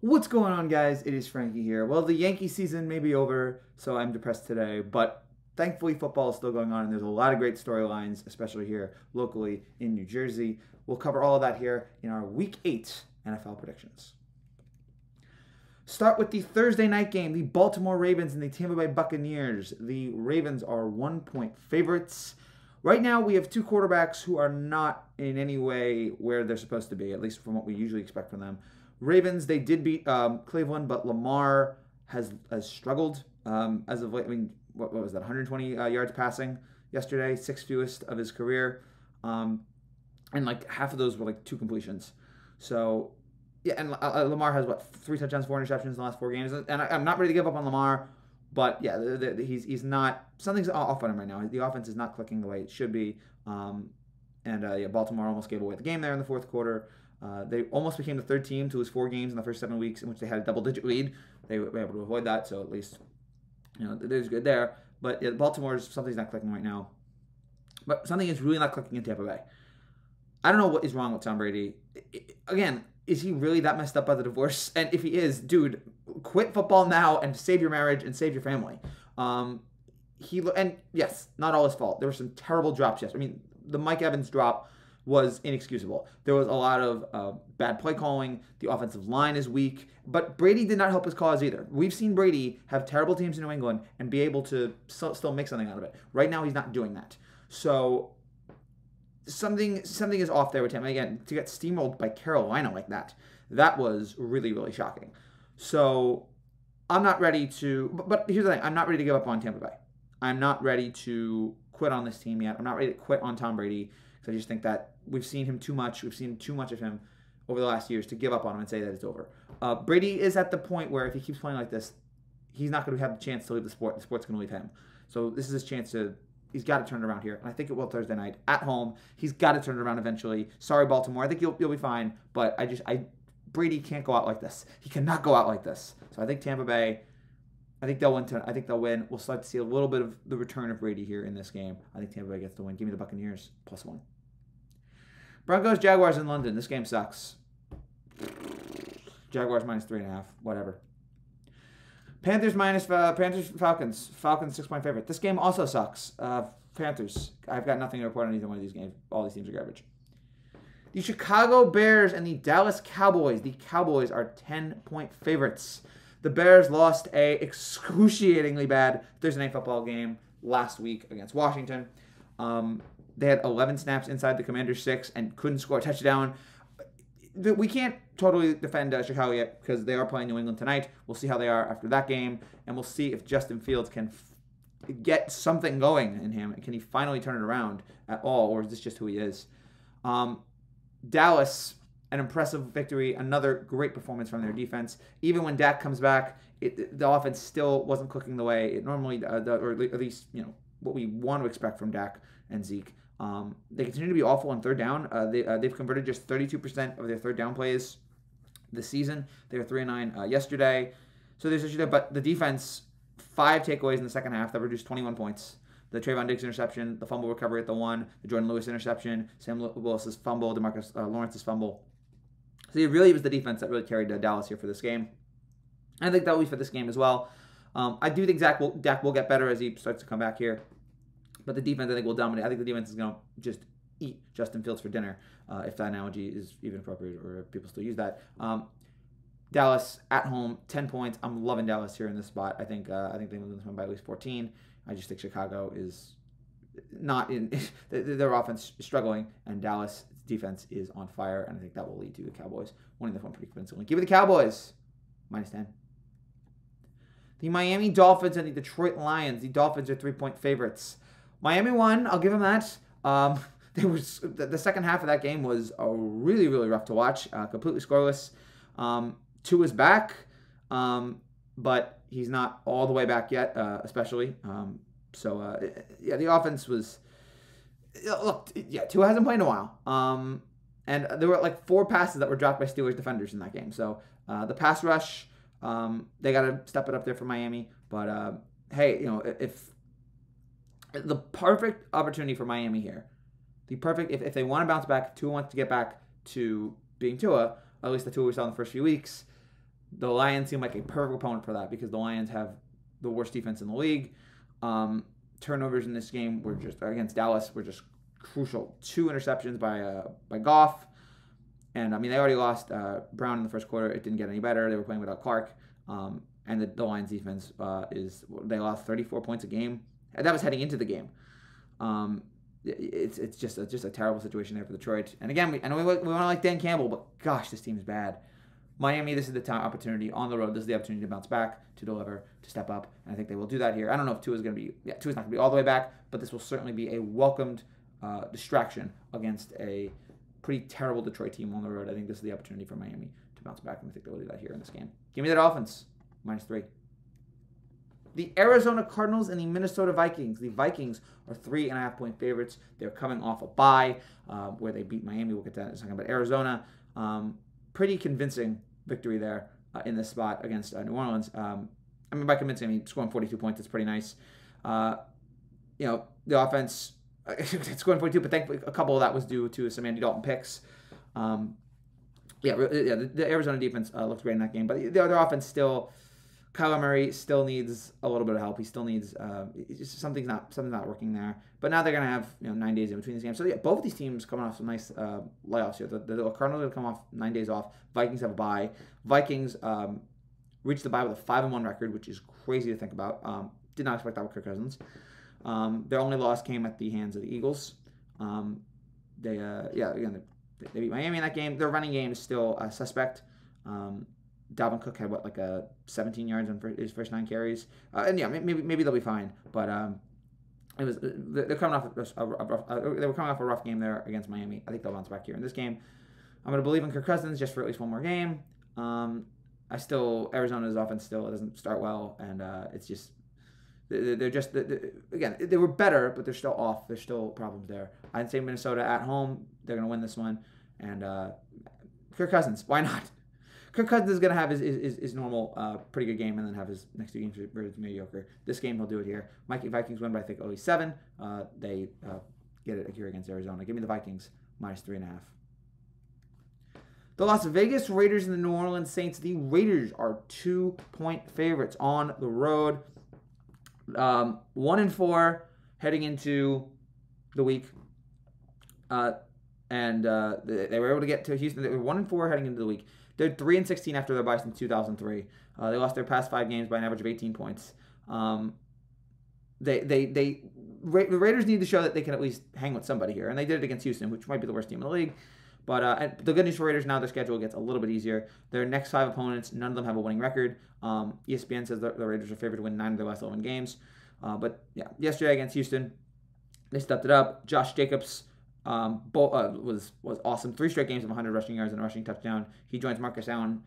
What's going on, guys? It is Frankie here. Well, the Yankee season may be over, so I'm depressed today, but thankfully football is still going on, and there's a lot of great storylines, especially here locally in New Jersey. We'll cover all of that here in our Week 8 NFL predictions. Start with the Thursday night game, the Baltimore Ravens and the Tampa Bay Buccaneers. The Ravens are 1-point favorites. Right now, we have two quarterbacks who are not in any way where they're supposed to be, at least from what we usually expect from them. Ravens, they did beat Cleveland, but Lamar has struggled as of late. I mean, what was that, 120 yards passing yesterday, sixth fewest of his career. And like half of those were like two completions. So, yeah, and Lamar has, what, 3 touchdowns, 4 interceptions in the last 4 games. And I'm not ready to give up on Lamar, but yeah, he's not, something's off on him right now. The offense is not clicking the way it should be. Yeah, Baltimore almost gave away the game there in the fourth quarter. They almost became the third team to lose 4 games in the first 7 weeks in which they had a double-digit lead. They were able to avoid that, so at least there's good there. But yeah, Baltimore's, something's not clicking right now. But something is really not clicking in Tampa Bay. I don't know what is wrong with Tom Brady. Again, is he really that messed up by the divorce? And if he is, dude, quit football now and save your marriage and save your family. And yes, not all his fault. There were some terrible drops yesterday. I mean, the Mike Evans drop was inexcusable. There was a lot of bad play calling. The offensive line is weak. But Brady did not help his cause either. We've seen Brady have terrible teams in New England and be able to still make something out of it. Right now, he's not doing that. So something is off there with him. And again, to get steamrolled by Carolina like that was really, really shocking. So I'm not ready to, but here's the thing. I'm not ready to give up on Tampa Bay. I'm not ready to quit on this team yet. I'm not ready to quit on Tom Brady. I just think that we've seen him too much. We've seen too much of him over the last years to give up on him and say that it's over. Brady is at the point where if he keeps playing like this, he's not going to have the chance to leave the sport. The sport's going to leave him. So this is his chance to, he's got to turn it around here. And I think it will Thursday night at home. He's got to turn it around eventually. Sorry, Baltimore. I think you'll be fine. But Brady can't go out like this. He cannot go out like this. So I think Tampa Bay, I think they'll win. I think they'll win. We'll start to see a little bit of the return of Brady here in this game. I think Tampa Bay gets the win. Give me the Buccaneers +1. Broncos, Jaguars in London. This game sucks. Jaguars -3.5. Whatever. Panthers, Falcons. Falcons 6-point favorite. This game also sucks. Panthers. I've got nothing to report on either one of these games. All these teams are garbage. The Chicago Bears and the Dallas Cowboys. The Cowboys are 10-point favorites. The Bears lost a excruciatingly bad Thursday Night Football game last week against Washington. They had 11 snaps inside the Commanders' 6 and couldn't score a touchdown. We can't totally defend Chicago yet because they are playing New England tonight. We'll see how they are after that game, and we'll see if Justin Fields can get something going in him. Can he finally turn it around at all, or is this just who he is? Dallas, an impressive victory, another great performance from their defense. Even when Dak comes back, the offense still wasn't clicking the way it normally, or at least what we want to expect from Dak and Zeke. They continue to be awful on third down. They've converted just 32% of their third down plays this season. They were 3-9 yesterday. So there's issue there. But the defense, 5 takeaways in the second half that reduced 21 points. The Trayvon Diggs interception, the fumble recovery at the 1, the Jordan Lewis interception, Sam Willis's fumble, DeMarcus Lawrence's fumble. So it really was the defense that really carried Dallas here for this game. And I think that will be for this game as well. I do think Dak will get better as he starts to come back here. But the defense, I think, will dominate. I think the defense is going to just eat Justin Fields for dinner, if that analogy is even appropriate or if people still use that. Dallas at home, 10 points. I'm loving Dallas here in this spot. I think they win this one by at least 14. I just think Chicago is not in their offense is struggling, and Dallas' defense is on fire, and I think that will lead to the Cowboys winning this one pretty convincingly. Give me the Cowboys -10. The Miami Dolphins and the Detroit Lions. The Dolphins are 3-point favorites. Miami won. I'll give them that. The second half of that game was really, really rough to watch. Completely scoreless. Tua is back, but he's not all the way back yet, especially. Yeah, the offense was. Look, yeah, Tua hasn't played in a while. And there were like 4 passes that were dropped by Steelers defenders in that game. So the pass rush, they got to step it up there for Miami. But hey, if the perfect opportunity for Miami here, if they want to bounce back, Tua wants to get back to being Tua, at least the Tua we saw in the first few weeks. The Lions seem like a perfect opponent for that because the Lions have the worst defense in the league. Turnovers in this game were just against Dallas were just crucial. 2 interceptions by Goff, and I mean they already lost Brown in the first quarter. It didn't get any better. They were playing without Clark, and the Lions defense they lost 34 points a game. And that was heading into the game. It's just a terrible situation there for Detroit. And again, we want to like Dan Campbell, but gosh, this team is bad. Miami, this is the opportunity on the road. This is the opportunity to bounce back, to deliver, to step up, and I think they will do that here. I don't know if Tua's not going to be all the way back, but this will certainly be a welcomed distraction against a pretty terrible Detroit team on the road. I think this is the opportunity for Miami to bounce back, and I think they will do that here in this game. Give me that Dolphins, -3. The Arizona Cardinals and the Minnesota Vikings. The Vikings are 3.5-point favorites. They're coming off a bye where they beat Miami. We'll get to that in a second. But Arizona, pretty convincing victory there in this spot against New Orleans. I mean, by convincing, I mean scoring 42 points. It's pretty nice. The offense scoring 42, but thankfully a couple of that was due to some Andy Dalton picks. The Arizona defense looked great in that game, but the other offense still. Kyler Murray still needs a little bit of help. He still needs something's not working there. But now they're gonna have 9 days in between these games. So yeah, both of these teams coming off some nice layoffs here. The Cardinals are gonna come off 9 days off. Vikings have a bye. Vikings reached the bye with a 5-1 record, which is crazy to think about. Did not expect that with Kirk Cousins. Their only loss came at the hands of the Eagles. They beat Miami in that game. Their running game is still suspect. Dalvin Cook had 17 yards on his first 9 carries, and yeah, maybe they'll be fine. But they're coming off they were coming off a rough game there against Miami. I think they'll bounce back here in this game. I'm going to believe in Kirk Cousins just for at least one more game. Arizona's offense still doesn't start well, and it's just again they were better, but they're still off. There's still problems there. I'd say Minnesota at home, they're going to win this one, and Kirk Cousins, why not? Kirk Cousins is going to have his normal pretty good game and then have his next 2 games where it's mediocre. This game, he'll do it here. Vikings win by, I think, only 7. They get it here against Arizona. Give me the Vikings, -3.5. The Las Vegas Raiders and the New Orleans Saints. The Raiders are 2-point favorites on the road. 1-4 heading into the week. They were able to get to Houston. They were 1-4 heading into the week. They're 3-16 after their bye since 2003. They lost their past 5 games by an average of 18 points. The Raiders need to show that they can at least hang with somebody here, and they did it against Houston, which might be the worst team in the league. But the good news for Raiders now, their schedule gets a little bit easier. Their next 5 opponents, none of them have a winning record. ESPN says the Raiders are favored to win 9 of their last 11 games. But yeah, yesterday against Houston, they stepped it up. Josh Jacobs was awesome. 3 straight games of 100 rushing yards and a rushing touchdown. He joins Marcus Allen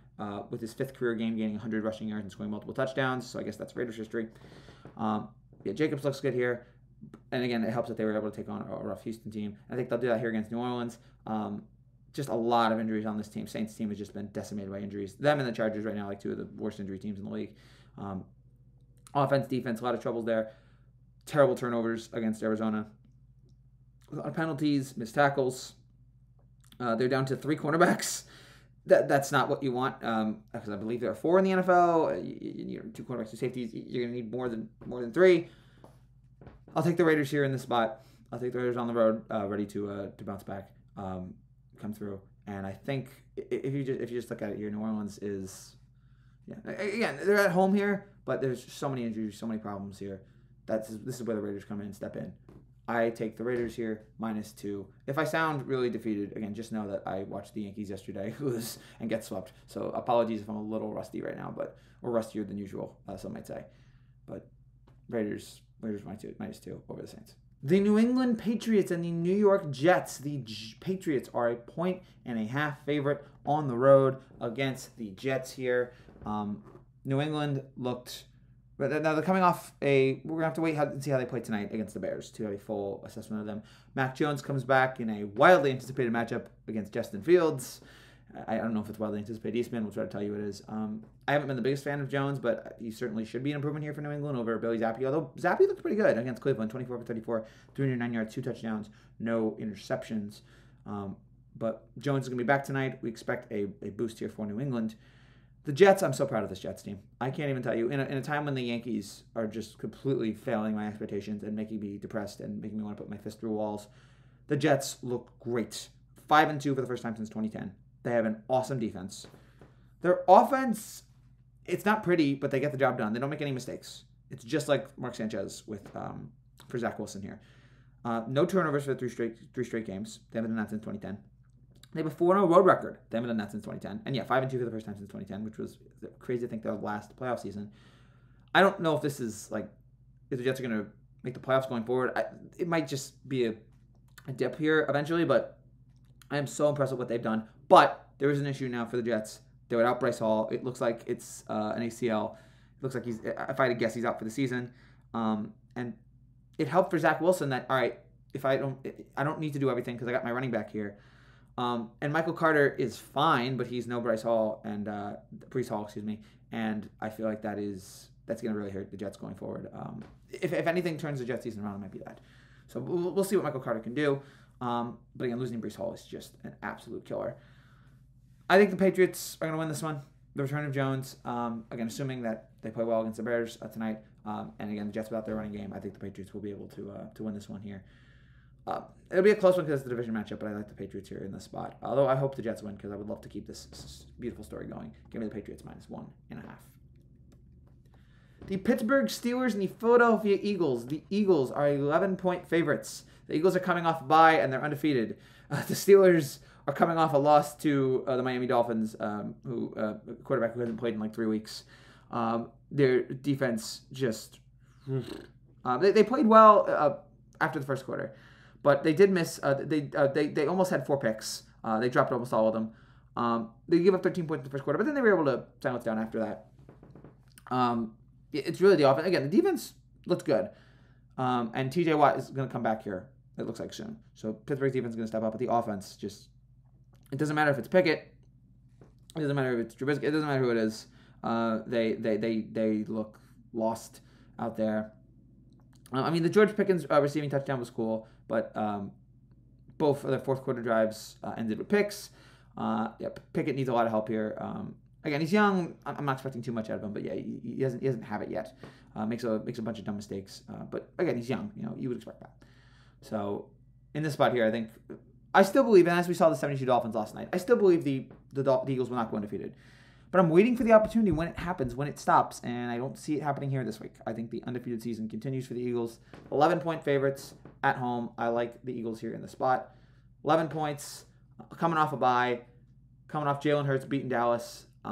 with his 5th career game, gaining 100 rushing yards and scoring multiple touchdowns. So I guess that's Raiders history. Jacobs looks good here. And again, it helps that they were able to take on a rough Houston team. I think they'll do that here against New Orleans. Just a lot of injuries on this team. Saints team has just been decimated by injuries. Them and the Chargers right now, like 2 of the worst injury teams in the league. Offense, defense, a lot of troubles there. Terrible turnovers against Arizona. A lot of penalties, missed tackles. They're down to 3 cornerbacks. That's not what you want, because I believe there are 4 in the NFL. You need 2 cornerbacks, 2 safeties. You're going to need more than 3. I'll take the Raiders here in this spot. I'll take the Raiders on the road, ready to bounce back, come through. And I think if you just look at it here, New Orleans is, again, they're at home here, but there's so many injuries, so many problems here. This is where the Raiders come in and step in. I take the Raiders here, -2. If I sound really defeated, again, just know that I watched the Yankees yesterday and get swept. So apologies if I'm a little rusty right now, or rustier than usual, some might say. But Raiders -2 over the Saints. The New England Patriots and the New York Jets. The Patriots are a 1.5-point favorite on the road against the Jets here. New England looked... But now they're coming off we're going to have to wait and see how they play tonight against the Bears to have a full assessment of them. Mac Jones comes back in a wildly anticipated matchup against Justin Fields. I don't know if it's wildly anticipated. Eastman will try to tell you it is. I haven't been the biggest fan of Jones, but he certainly should be an improvement here for New England over Billy Zappi. Although Zappi looked pretty good against Cleveland. 24 for 34, 309 yards, 2 touchdowns, no interceptions. But Jones is going to be back tonight. We expect a boost here for New England. The Jets, I'm so proud of this Jets team. I can't even tell you. In a time when the Yankees are just completely failing my expectations and making me depressed and making me want to put my fist through walls, the Jets look great. 5-2 for the first time since 2010. They have an awesome defense. Their offense, it's not pretty, but they get the job done. They don't make any mistakes. It's just like Mark Sanchez for Zach Wilson here. No turnovers for three straight games. They haven't done that since 2010. They have a 4-0 road record. They haven't done that since 2010. And yeah, 5-2 for the first time since 2010, which was crazy to think their last playoff season. I don't know if this is like, if the Jets are going to make the playoffs going forward. It might just be a dip here eventually, but I am so impressed with what they've done. But there is an issue now for the Jets. They're without Bryce Hall. It looks like it's an ACL. It looks like if I had to guess, he's out for the season. And it helped for Zach Wilson that, all right, if I don't need to do everything because I got my running back here. And Michael Carter is fine, but he's no Breece Hall, excuse me. And I feel like that's going to really hurt the Jets going forward. If anything turns the Jets season around, it might be that. So we'll see what Michael Carter can do. But again, losing Breece Hall is just an absolute killer. I think the Patriots are going to win this one. The return of Jones, again, assuming that they play well against the Bears tonight, and again, the Jets without their running game, I think the Patriots will be able to win this one here. It'll be a close one because it's the division matchup, but I like the Patriots here in this spot. Although I hope the Jets win because I would love to keep this beautiful story going. Give me the Patriots -1.5. The Pittsburgh Steelers and the Philadelphia Eagles. The Eagles are 11-point favorites. The Eagles are coming off a bye and they're undefeated. The Steelers are coming off a loss to the Miami Dolphins, a quarterback who hasn't played in like 3 weeks. Their defense just... They played well after the first quarter, but they did miss. They almost had 4 picks. They dropped almost all of them. They gave up 13 points in the first quarter, but then they were able to silence down after that. It's really the offense. Again, the defense looks good. And TJ Watt is going to come back here, it looks like, soon. So Pittsburgh's defense is going to step up, but the offense just... It doesn't matter if it's Pickett. It doesn't matter if it's Trubisky. It doesn't matter who it is. They look lost out there. I mean, the George Pickens receiving touchdown was cool, but both of the fourth quarter drives ended with picks. Pickett needs a lot of help here. Again, he's young. I'm not expecting too much out of him, but yeah, he doesn't have it yet. Makes a bunch of dumb mistakes. But again, he's young. You would expect that. So in this spot here, I think I still believe, and as we saw the 72 Dolphins last night, I still believe the Eagles will not go undefeated. But I'm waiting for the opportunity when it happens, when it stops, and I don't see it happening here this week. I think the undefeated season continues for the Eagles. 11-point favorites at home. I like the Eagles here in the spot. 11 points, coming off a bye, coming off Jalen Hurts beating Dallas. They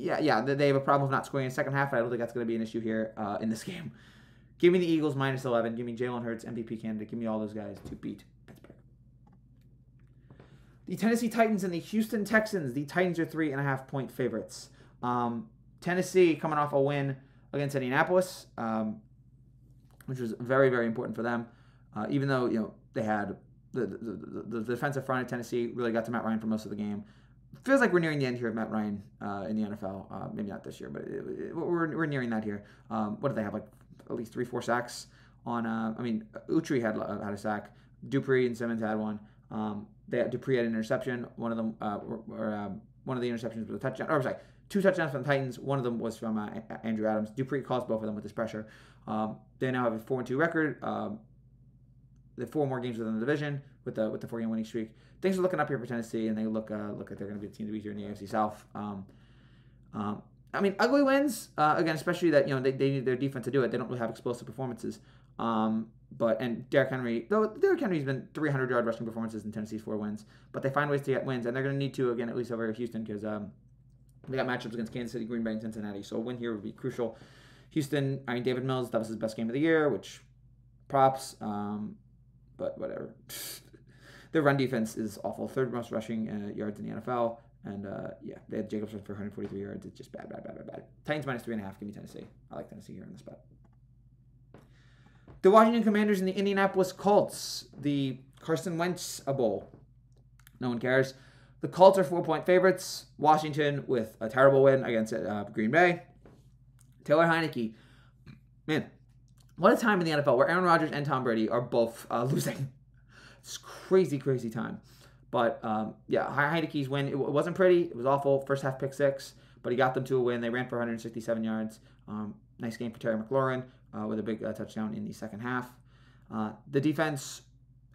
have a problem with not scoring in the second half, but I don't think that's going to be an issue here in this game. Give me the Eagles -11. Give me Jalen Hurts, MVP candidate. Give me all those guys to beat Pittsburgh. The Tennessee Titans and the Houston Texans. The Titans are 3.5-point favorites. Tennessee coming off a win against Indianapolis, which was very, very important for them. Even though they had the defensive front of Tennessee really got to Matt Ryan for most of the game. Feels like we're nearing the end here of Matt Ryan in the NFL. Maybe not this year, but we're nearing that here. What did they have? Like at least 3-4 sacks on. Utri had a sack. Dupree and Simmons had one. Dupree had an interception. One of them, one of the interceptions was a touchdown. Or sorry, 2 touchdowns from the Titans. One of them was from Andrew Adams. Dupree caused both of them with his pressure. They now have a 4-2 record. They have 4 more games within the division with the 4-game winning streak. Things are looking up here for Tennessee, and they look like they're going to be the team to beat here in the AFC South. Ugly wins again, especially that they need their defense to do it. They don't really have explosive performances. And Derrick Henry, though Derrick Henry's been 300-yard rushing performances in Tennessee's 4 wins, but they find ways to get wins, and they're going to need to again at least over Houston because they got matchups against Kansas City, Green Bay, and Cincinnati. So a win here would be crucial. Houston, David Mills, that was his best game of the year, which props, but whatever. Their run defense is awful. 3rd most rushing yards in the NFL. And, they had Jacobs for 143 yards. It's just bad. Titans -3.5. Give me Tennessee. I like Tennessee here in the spot. The Washington Commanders and the Indianapolis Colts. The Carson Wentz Bowl. No one cares. The Colts are 4-point favorites. Washington with a terrible win against Green Bay. Taylor Heineke. Man, what a time in the NFL where Aaron Rodgers and Tom Brady are both losing. It's crazy, crazy time. But yeah, Heineke's win. It wasn't pretty. It was awful. First half pick six, but he got them to a win. They ran for 167 yards. Nice game for Terry McLaurin with a big touchdown in the second half. The defense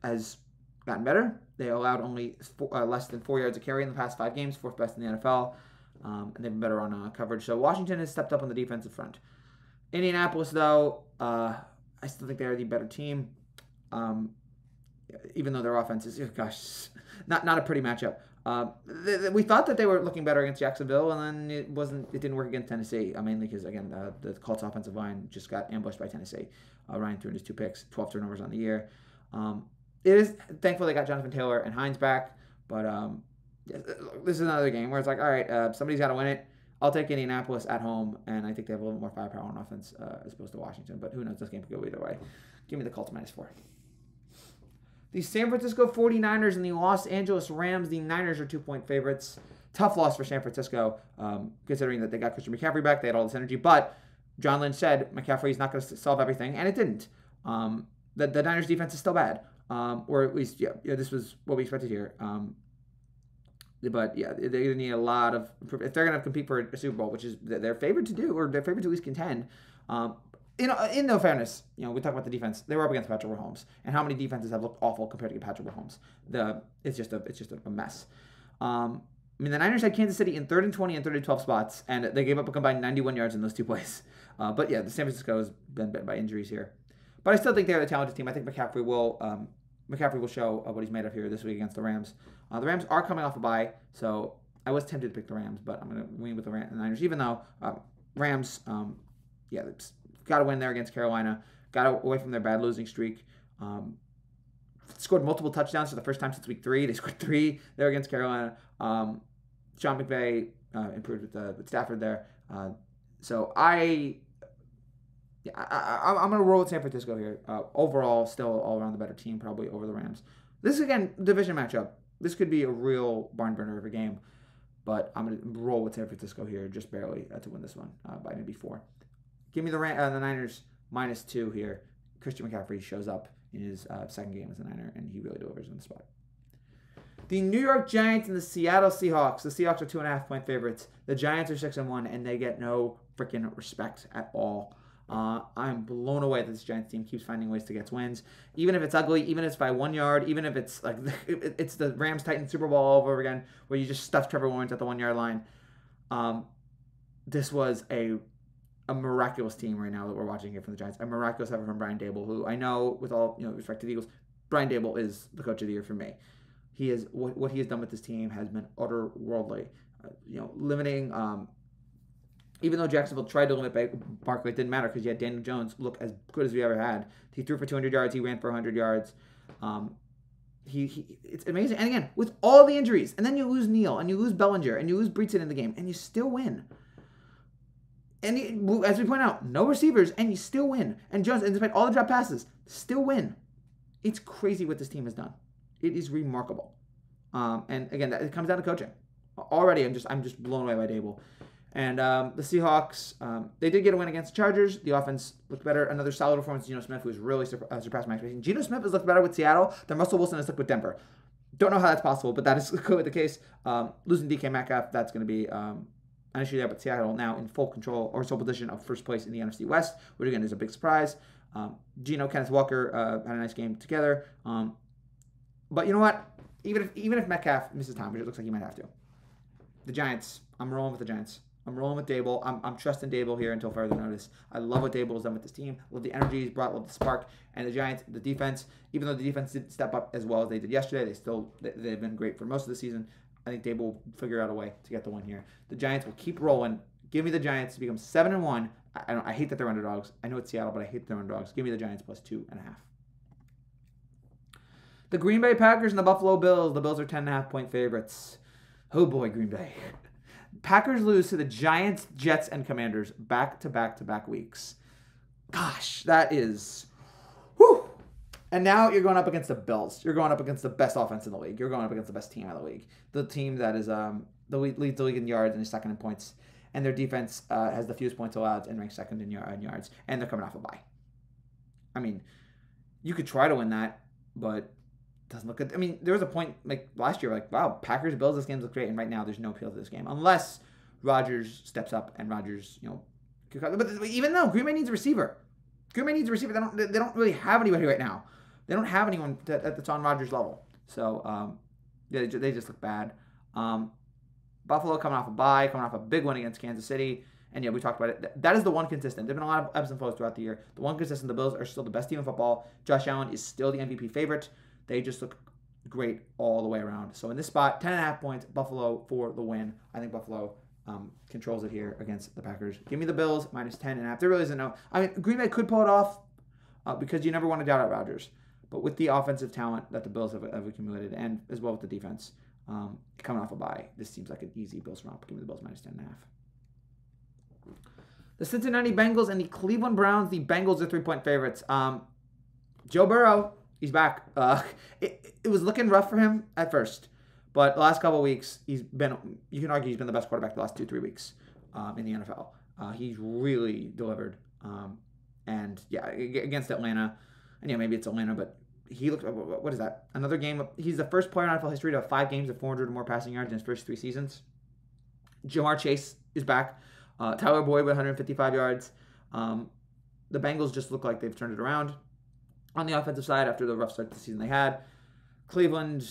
has gotten better. They allowed only less than 4 yards a carry in the past 5 games, fourth best in the NFL, and they've been better on coverage. So Washington has stepped up on the defensive front. Indianapolis, though, I still think they're the better team, even though their offense is, not a pretty matchup. We thought that they were looking better against Jacksonville, and then it didn't work against Tennessee, mainly because, again, the Colts offensive line just got ambushed by Tennessee. Ryan threw in his 2 picks, 12 turnovers on the year. It is thankful they got Jonathan Taylor and Hines back, but this is another game where it's like, all right, somebody's got to win it. I'll take Indianapolis at home, and I think they have a little more firepower on offense as opposed to Washington, but who knows? This game could go either way. Give me the Colts -4. The San Francisco 49ers and the Los Angeles Rams, the Niners are 2-point favorites. Tough loss for San Francisco, considering that they got Christian McCaffrey back. They had all this energy, but John Lynch said McCaffrey's not going to solve everything, and it didn't. The Niners defense is still bad, or at least, this was what we expected here. But yeah, they're going to need a lot of, if they're going to compete for a Super Bowl, which is they're favored to do, or they're favored to at least contend. In no fairness, we talk about the defense. They were up against Patrick Mahomes, and how many defenses have looked awful compared to Patrick Mahomes? It's just a mess. The Niners had Kansas City in 3rd and 20 and 3rd and 12 spots, and they gave up a combined 91 yards in those 2 plays. But yeah, the San Francisco has been bit by injuries here, but I still think they're the talented team. I think McCaffrey will show what he's made of here this week against the Rams. The Rams are coming off a bye, so I was tempted to pick the Rams, but I'm going to win with the Niners, even though Rams, got to win there against Carolina, got away from their bad losing streak, scored multiple touchdowns for the first time since week 3. They scored 3 there against Carolina. Sean McVay improved with Stafford there. So I'm going to roll with San Francisco here. Overall, still all around the better team, probably over the Rams. This is, again, division matchup. This could be a real barn burner of a game, but I'm going to roll with San Francisco here just barely to win this one by maybe 4. Give me the Niners -2 here. Christian McCaffrey shows up in his second game as a Niner, and he really delivers on the spot. The New York Giants and the Seattle Seahawks. The Seahawks are 2.5-point favorites. The Giants are 6-1, and they get no freaking respect at all. I'm blown away that this Giants team keeps finding ways to get wins, even if it's ugly, even if it's by 1 yard, even if it's like it's the Rams-Titans Super Bowl all over again, where you just stuff Trevor Lawrence at the 1 yard line. This was a miraculous team right now that we're watching here from the Giants. A miraculous effort from Brian Daboll, who I know, with all respect to the Eagles, Brian Daboll is the coach of the year for me. He is what he has done with this team has been otherworldly. Limiting. Even though Jacksonville tried to limit Barkley, it didn't matter because you had Daniel Jones look as good as we ever had. He threw for 200 yards. He ran for 100 yards. It's amazing. And again, with all the injuries, and then you lose Neal, and you lose Bellinger, and you lose Breeton in the game, and you still win. And as we point out, no receivers, and you still win. And Jones, and despite all the drop passes, still win. It's crazy what this team has done. It is remarkable. And again, it comes down to coaching. Already, I'm just blown away by Daboll. And the Seahawks, they did get a win against the Chargers. The offense looked better. Another solid performance. Geno Smith, who's really surpassed my expectations. Geno Smith has looked better with Seattle than Russell Wilson has looked with Denver. Don't know how that's possible, but that is clearly the case. Losing DK Metcalf, that's going to be an issue there. But Seattle now in full control or sole position of first place in the NFC West, which again is a big surprise. Geno, Kenneth Walker had a nice game together. But you know what? Even if Metcalf misses time, which it looks like he might have to, the Giants, I'm rolling with the Giants. I'm rolling with Daboll. I'm trusting Daboll here until further notice. I love what Daboll has done with this team. Love the energy he's brought. Love the spark. And the Giants, the defense, even though the defense didn't step up as well as they did yesterday, they've been great for most of the season. I think Daboll will figure out a way to get the win here. The Giants will keep rolling. Give me the Giants to become 7-1. I hate that they're underdogs. I know it's Seattle, but I hate that they're underdogs. Give me the Giants plus 2.5. The Green Bay Packers and the Buffalo Bills. The Bills are 10.5-point favorites. Oh boy, Green Bay. Packers lose to the Giants, Jets, and Commanders back-to-back weeks. Gosh, that is... Whew. And now you're going up against the Bills. You're going up against the best offense in the league. You're going up against the best team in the league. The team that is leads the league in yards and is second in points. And their defense has the fewest points allowed and ranks second in yards. And they're coming off a bye. I mean, you could try to win that, but doesn't look good. I mean, there was a point like last year, like, wow, Packers, Bills, this game looks great. And right now, there's no appeal to this game. Unless Rodgers steps up and Rodgers, but even though Green Bay needs a receiver. Green Bay needs a receiver. They don't really have anybody right now. They don't have anyone that's on Rodgers' level. So, they just look bad. Buffalo coming off a bye, coming off a big win against Kansas City. And yeah, we talked about it. That is the one consistent. There have been a lot of ebbs and flows throughout the year. The one consistent, the Bills are still the best team in football. Josh Allen is still the MVP favorite. They just look great all the way around. So in this spot, 10.5 points, Buffalo for the win. I think Buffalo controls it here against the Packers. Give me the Bills, minus 10.5. There really isn't no... I mean, Green Bay could pull it off because you never want to doubt out Rodgers. But with the offensive talent that the Bills have accumulated, and as well with the defense, coming off a bye, this seems like an easy Bills romp. Give me the Bills, minus 10.5. The Cincinnati Bengals and the Cleveland Browns. The Bengals are 3-point favorites. Joe Burrow, he's back. It was looking rough for him at first. But the last couple of weeks, you can argue he's been the best quarterback the last 2-3 weeks in the NFL. He's really delivered. And yeah, against Atlanta. And yeah, maybe it's Atlanta, but he looked, what is that? Another game. He's the first player in NFL history to have 5 games of 400 or more passing yards in his first 3 seasons. Jamar Chase is back. Tyler Boyd with 155 yards. The Bengals just look like they've turned it around on the offensive side after the rough start to the season they had. Cleveland,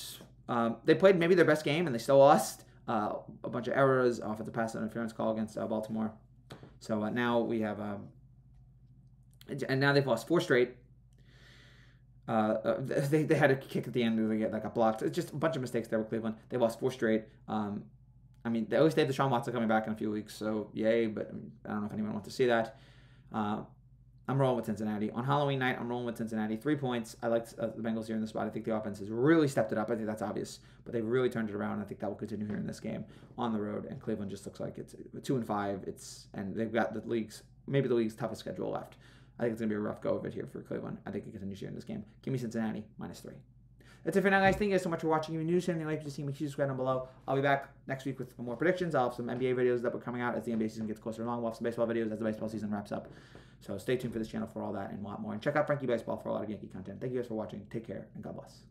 they played maybe their best game and they still lost. A bunch of errors, offensive pass interference call against Baltimore. So now we have, and now they've lost 4 straight. They had a kick at the end where they got blocked. It's just a bunch of mistakes there with Cleveland. They lost 4 straight. I mean, they always say Deshaun Watson coming back in a few weeks, so yay, but I don't know if anyone wants to see that. I'm rolling with Cincinnati. On Halloween night, I'm rolling with Cincinnati. 3 points. I liked the Bengals here in the spot. I think the offense has really stepped it up. I think that's obvious, but they've really turned it around. I think that will continue here in this game on the road, and Cleveland just looks like it's 2-5. And they've got maybe the league's toughest schedule left. I think it's going to be a rough go of it here for Cleveland. I think it continues here in this game. Give me Cincinnati, minus 3. That's it for now, guys. Thank you guys so much for watching. If you're new to anything like to see, make sure you subscribe down below. I'll be back next week with more predictions. I'll have some NBA videos that are coming out as the NBA season gets closer along. We'll have some baseball videos as the baseball season wraps up. So stay tuned for this channel for all that and a lot more. And check out Frankie Baseball for a lot of Yankee content. Thank you guys for watching. Take care, and God bless.